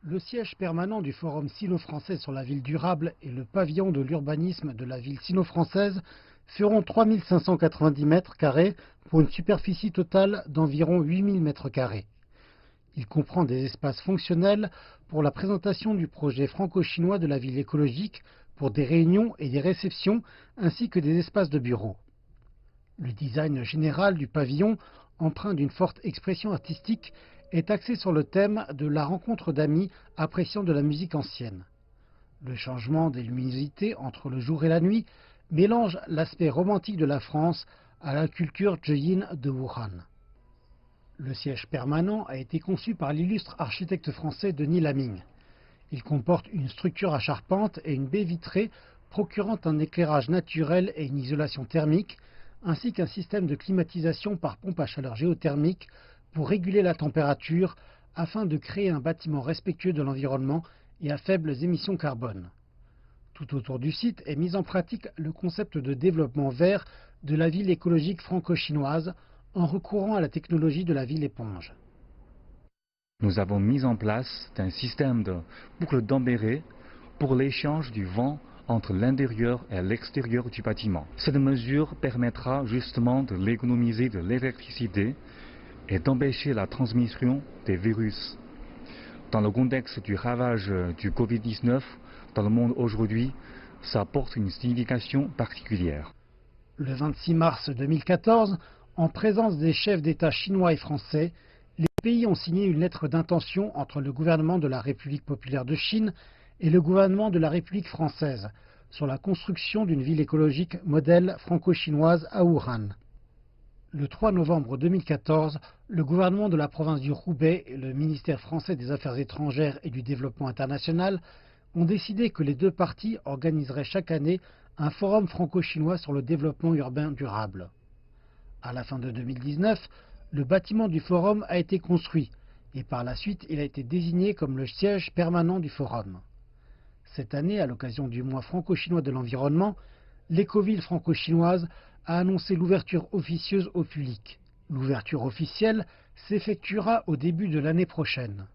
Le siège permanent du Forum sino-français sur la ville durable et le pavillon de l'urbanisme de la ville sino-française feront 3590 mètres carrés pour une superficie totale d'environ 8000 mètres carrés. Il comprend des espaces fonctionnels pour la présentation du projet franco-chinois de la ville écologique pour des réunions et des réceptions ainsi que des espaces de bureaux. Le design général du pavillon, empreint d'une forte expression artistique, est axé sur le thème de la rencontre d'amis appréciant de la musique ancienne. Le changement des luminosités entre le jour et la nuit mélange l'aspect romantique de la France à la culture Zheyin de Wuhan. Le siège permanent a été conçu par l'illustre architecte français Denis Laming. Il comporte une structure à charpente et une baie vitrée procurant un éclairage naturel et une isolation thermique, ainsi qu'un système de climatisation par pompe à chaleur géothermique pour réguler la température afin de créer un bâtiment respectueux de l'environnement et à faibles émissions carbone. Tout autour du site est mis en pratique le concept de développement vert de la ville écologique franco-chinoise en recourant à la technologie de la ville éponge. Nous avons mis en place un système de boucle d'Ambéré pour l'échange du vent entre l'intérieur et l'extérieur du bâtiment. Cette mesure permettra justement de l'économiser de l'électricité et d'empêcher la transmission des virus. Dans le contexte du ravage du Covid-19 dans le monde aujourd'hui, ça apporte une signification particulière. Le 26 mars 2014, en présence des chefs d'État chinois et français, les pays ont signé une lettre d'intention entre le gouvernement de la République populaire de Chine et le gouvernement de la République française sur la construction d'une ville écologique modèle franco-chinoise à Wuhan. Le 3 novembre 2014, le gouvernement de la province du Roubaix et le ministère français des Affaires étrangères et du Développement international ont décidé que les deux parties organiseraient chaque année un forum franco-chinois sur le développement urbain durable. À la fin de 2019, le bâtiment du forum a été construit et par la suite il a été désigné comme le siège permanent du forum. Cette année, à l'occasion du mois franco-chinois de l'environnement, l'écoville franco-chinoise a annoncé l'ouverture officieuse au public. L'ouverture officielle s'effectuera au début de l'année prochaine.